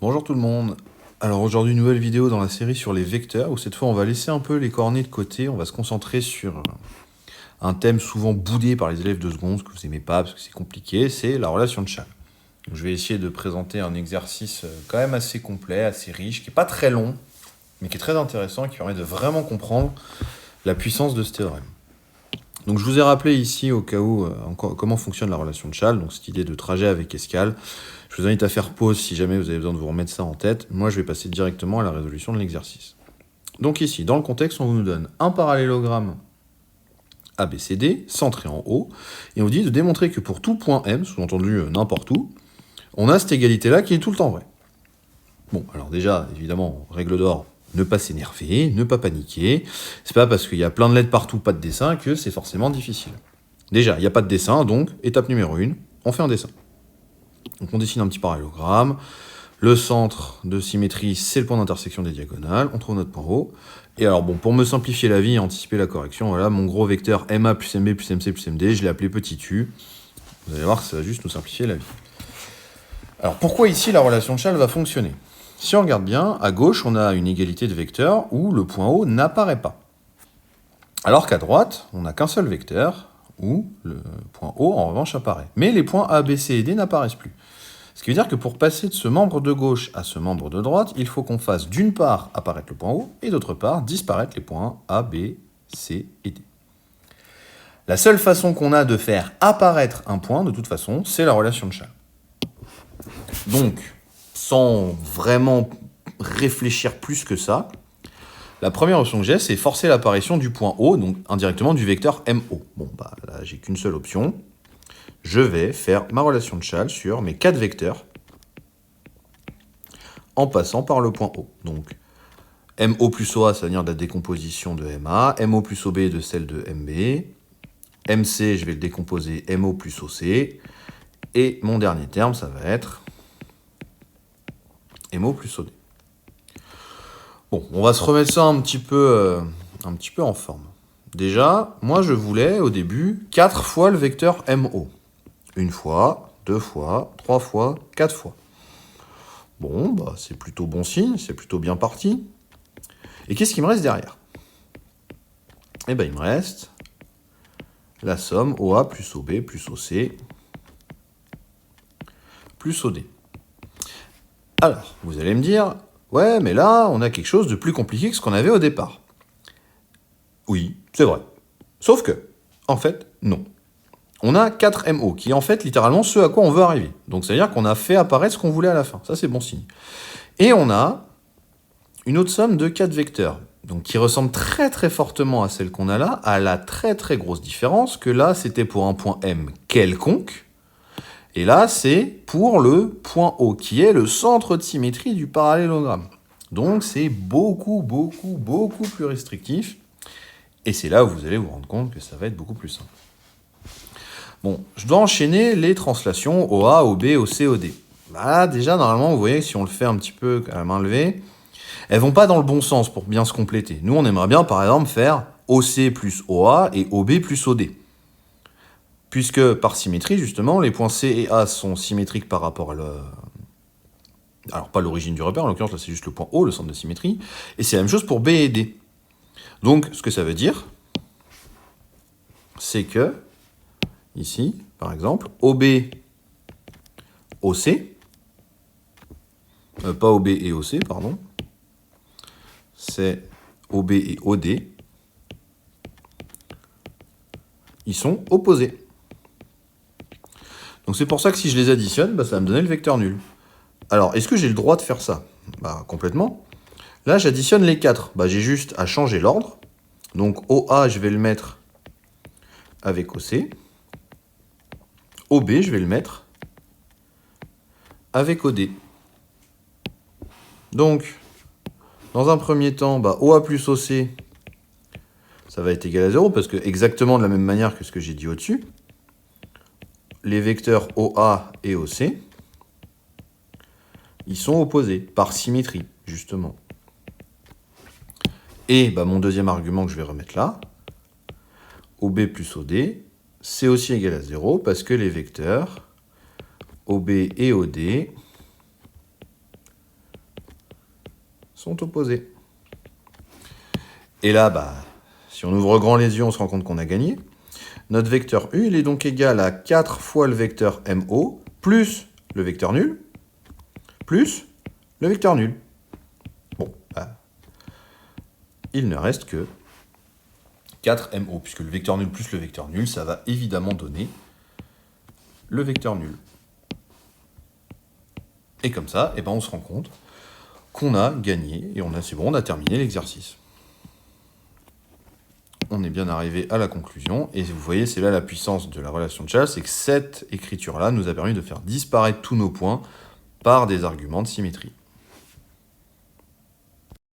Bonjour tout le monde. Alors aujourd'hui, une nouvelle vidéo dans la série sur les vecteurs, où cette fois on va laisser un peu les coordonnées de côté, on va se concentrer sur un thème souvent boudé par les élèves de seconde, que vous aimez pas parce que c'est compliqué, c'est la relation de Chasles. Donc, je vais essayer de présenter un exercice quand même assez complet, assez riche, qui n'est pas très long, mais qui est très intéressant, qui permet de vraiment comprendre la puissance de ce théorème. Donc je vous ai rappelé ici au cas où comment fonctionne la relation de Chasles, donc cette idée de trajet avec escale. Je vous invite à faire pause si jamais vous avez besoin de vous remettre ça en tête. Moi je vais passer directement à la résolution de l'exercice. Donc ici, dans le contexte, on nous donne un parallélogramme ABCD, centré en haut, et on vous dit de démontrer que pour tout point M, sous-entendu n'importe où, on a cette égalité-là qui est tout le temps vraie. Bon, alors déjà, évidemment, règle d'or, ne pas s'énerver, ne pas paniquer. C'est pas parce qu'il y a plein de lettres partout, pas de dessin, que c'est forcément difficile. Déjà, il n'y a pas de dessin, donc étape numéro 1, on fait un dessin. Donc on dessine un petit parallélogramme. Le centre de symétrie, c'est le point d'intersection des diagonales. On trouve notre point O. Et alors bon, pour me simplifier la vie et anticiper la correction, voilà, mon gros vecteur MA plus MB plus MC plus MD, je l'ai appelé petit u. Vous allez voir que ça va juste nous simplifier la vie. Alors pourquoi ici la relation de Chasles va fonctionner? Si on regarde bien, à gauche, on a une égalité de vecteurs où le point O n'apparaît pas. Alors qu'à droite, on n'a qu'un seul vecteur où le point O, en revanche, apparaît. Mais les points A, B, C et D n'apparaissent plus. Ce qui veut dire que pour passer de ce membre de gauche à ce membre de droite, il faut qu'on fasse d'une part apparaître le point O et d'autre part disparaître les points A, B, C et D. La seule façon qu'on a de faire apparaître un point, de toute façon, c'est la relation de Chasles. Donc, sans vraiment réfléchir plus que ça, la première option que j'ai, c'est forcer l'apparition du point O, donc indirectement du vecteur MO. Bon, bah là, j'ai qu'une seule option. Je vais faire ma relation de Chasles sur mes 4 vecteurs en passant par le point O. Donc, MO plus OA, ça veut dire de la décomposition de MA, MO plus OB de celle de MB, MC, je vais le décomposer MO plus OC, et mon dernier terme, ça va être MO plus OD. Bon, on va se remettre ça un petit peu en forme. Déjà, moi je voulais au début 4 fois le vecteur MO. Une fois, 2 fois, 3 fois, 4 fois. Bon, bah c'est plutôt bon signe, c'est plutôt bien parti. Et qu'est-ce qui me reste derrière? Eh ben il me reste la somme OA plus OB plus OC plus OD. Alors, vous allez me dire, ouais, mais là, on a quelque chose de plus compliqué que ce qu'on avait au départ. Oui, c'est vrai. Sauf que, en fait, non. On a 4 MO, qui est en fait littéralement ce à quoi on veut arriver. Donc, c'est-à-dire qu'on a fait apparaître ce qu'on voulait à la fin. Ça, c'est bon signe. Et on a une autre somme de 4 vecteurs, donc qui ressemble très très fortement à celle qu'on a là, à la très très grosse différence que là, c'était pour un point M quelconque, et là, c'est pour le point O, qui est le centre de symétrie du parallélogramme. Donc, c'est beaucoup, beaucoup, beaucoup plus restrictif. Et c'est là où vous allez vous rendre compte que ça va être beaucoup plus simple. Bon, je dois enchaîner les translations OA, OB, OC, OD. Là, déjà, normalement, vous voyez, si on le fait un petit peu à la main levée, elles vont pas dans le bon sens pour bien se compléter. Nous, on aimerait bien, par exemple, faire OC plus OA et OB plus OD. Puisque par symétrie, justement, les points C et A sont symétriques par rapport à alors, pas l'origine du repère, en l'occurrence, là, c'est juste le point O, le centre de symétrie. Et c'est la même chose pour B et D. Donc, ce que ça veut dire, c'est que, ici, par exemple, OB, OC, pas OB et OC, pardon, c'est OB et OD, ils sont opposés. Donc c'est pour ça que si je les additionne, bah, ça va me donner le vecteur nul. Alors, est-ce que j'ai le droit de faire ça? Bah, complètement. Là, j'additionne les 4. Bah, j'ai juste à changer l'ordre. Donc, OA, je vais le mettre avec OC. OB, je vais le mettre avec OD. Donc, dans un premier temps, bah, OA plus OC, ça va être égal à 0, parce que exactement de la même manière que ce que j'ai dit au-dessus, les vecteurs OA et OC, ils sont opposés, par symétrie, justement. Et bah, mon deuxième argument que je vais remettre là, OB plus OD, c'est aussi égal à 0, parce que les vecteurs OB et OD sont opposés. Et là, si on ouvre grand les yeux, on se rend compte qu'on a gagné. Notre vecteur U, il est donc égal à 4 fois le vecteur MO, plus le vecteur nul, plus le vecteur nul. Bon, il ne reste que 4MO, puisque le vecteur nul plus le vecteur nul, ça va évidemment donner le vecteur nul. Et comme ça, on se rend compte qu'on a gagné, et c'est bon, on a terminé l'exercice. On est bien arrivé à la conclusion, et vous voyez, c'est là la puissance de la relation de Chasles, c'est que cette écriture-là nous a permis de faire disparaître tous nos points par des arguments de symétrie.